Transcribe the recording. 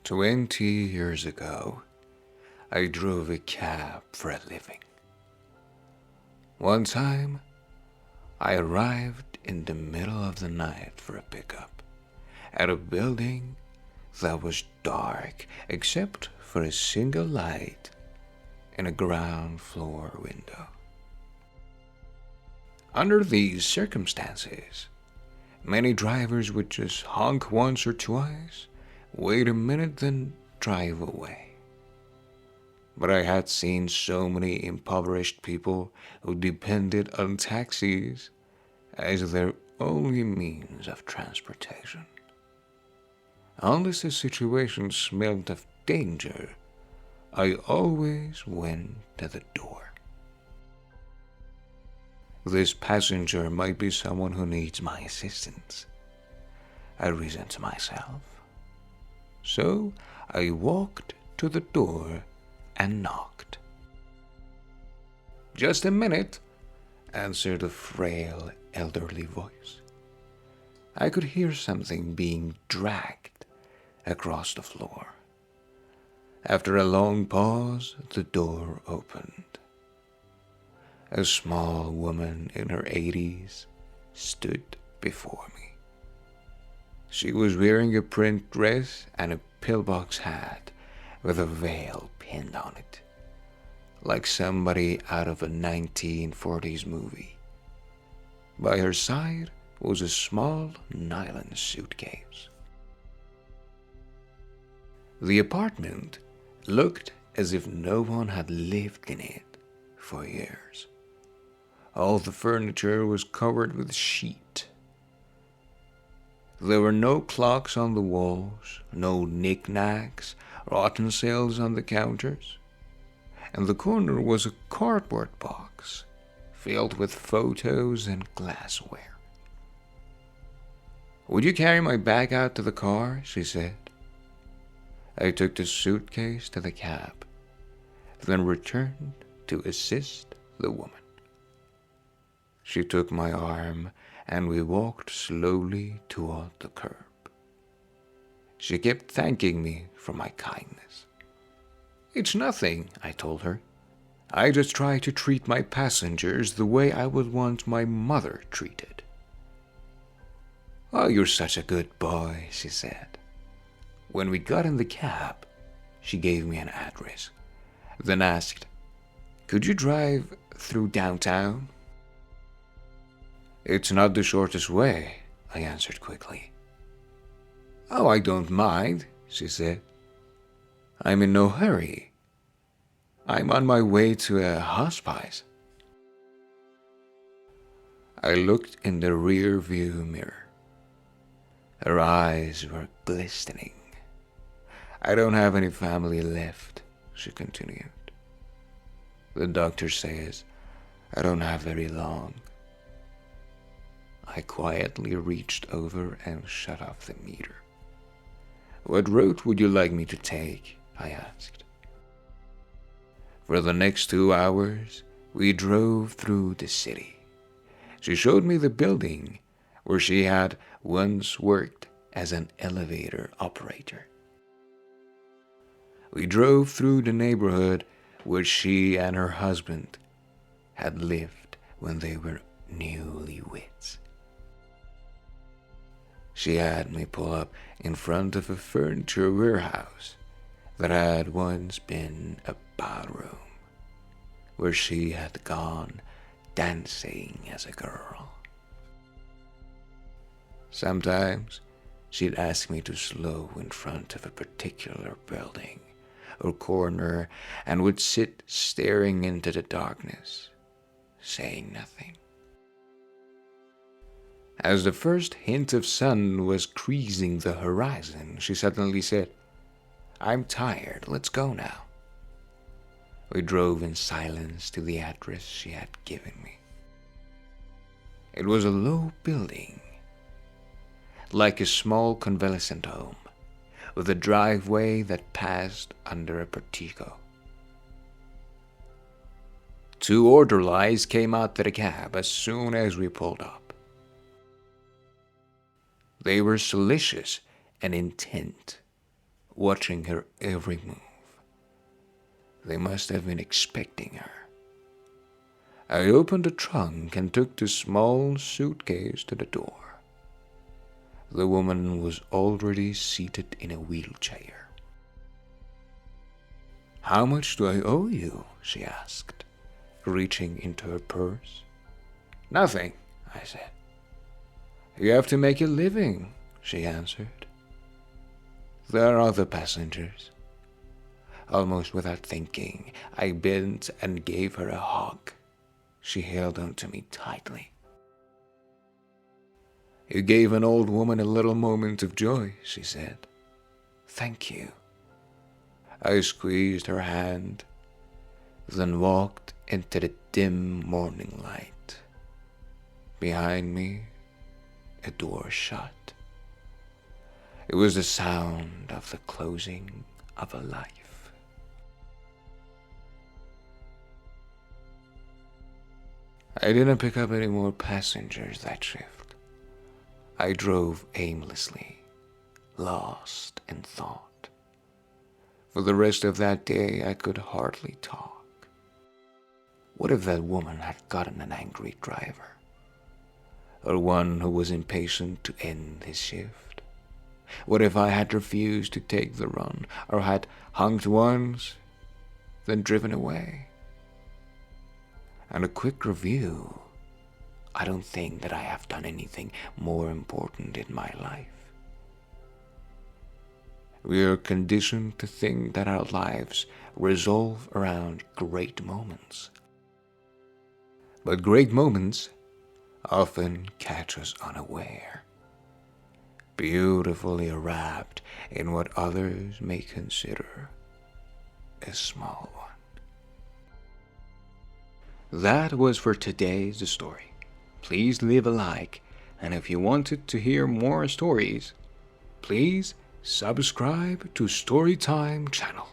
20 years ago, I drove a cab for a living. One time, I arrived in the middle of the night for a pickup at a building that was dark except for a single light in a ground floor window. Under these circumstances, many drivers would just honk once or twice, wait a minute, then drive away. But I had seen so many impoverished people who depended on taxis as their only means of transportation. Unless the situation smelled of danger, I always went to the door. This passenger might be someone who needs my assistance, I reasoned to myself. So I walked to the door and knocked. "Just a minute," answered a frail, elderly voice. I could hear something being dragged across the floor. After a long pause, the door opened. A small woman in her 80s stood before me. She was wearing a print dress and a pillbox hat with a veil pinned on it, like somebody out of a 1940s movie. By her side was a small nylon suitcase. The apartment looked as if no one had lived in it for years. All the furniture was covered with sheet. There were no clocks on the walls, no knickknacks, rotten sails on the counters. In the corner was a cardboard box filled with photos and glassware. "Would you carry my bag out to the car?" she said. I took the suitcase to the cab, then returned to assist the woman. She took my arm and we walked slowly toward the curb. She kept thanking me for my kindness. "It's nothing," I told her. "I just try to treat my passengers the way I would want my mother treated." "Oh, you're such a good boy," she said. When we got in the cab, she gave me an address, then asked, "Could you drive through downtown?" "It's not the shortest way," I answered quickly. "Oh, I don't mind," she said. "I'm in no hurry. I'm on my way to a hospice." I looked in the rear view mirror. Her eyes were glistening. "I don't have any family left," she continued. "The doctor says I don't have very long." I quietly reached over and shut off the meter. "What route would you like me to take?" I asked. For the next 2 hours, we drove through the city. She showed me the building where she had once worked as an elevator operator. We drove through the neighborhood where she and her husband had lived when they were newlyweds. She had me pull up in front of a furniture warehouse that had once been a ballroom, where she had gone dancing as a girl. Sometimes she'd ask me to slow in front of a particular building or corner and would sit staring into the darkness, saying nothing. As the first hint of sun was creasing the horizon, she suddenly said, "I'm tired, let's go now." We drove in silence to the address she had given me. It was a low building, like a small convalescent home, with a driveway that passed under a portico. 2 orderlies came out to the cab as soon as we pulled up. They were solicitous and intent, watching her every move. They must have been expecting her. I opened the trunk and took the small suitcase to the door. The woman was already seated in a wheelchair. "How much do I owe you?" she asked, reaching into her purse. "Nothing," I said. "You have to make a living," she answered. "There are other passengers." Almost without thinking, I bent and gave her a hug. She held on to me tightly. "You gave an old woman a little moment of joy," she said. "Thank you." I squeezed her hand, then walked into the dim morning light. Behind me, a door shut. It was the sound of the closing of a life. I didn't pick up any more passengers that shift. I drove aimlessly, lost in thought. For the rest of that day, I could hardly talk. What if that woman had gotten an angry driver? Or one who was impatient to end his shift? What if I had refused to take the run, or had honked once, then driven away? And a quick review, I don't think that I have done anything more important in my life. We are conditioned to think that our lives revolve around great moments. But great moments often catch us unaware, beautifully wrapped in what others may consider a small one. That was for today's story. Please leave a like, and if you wanted to hear more stories, please subscribe to Storytime channel.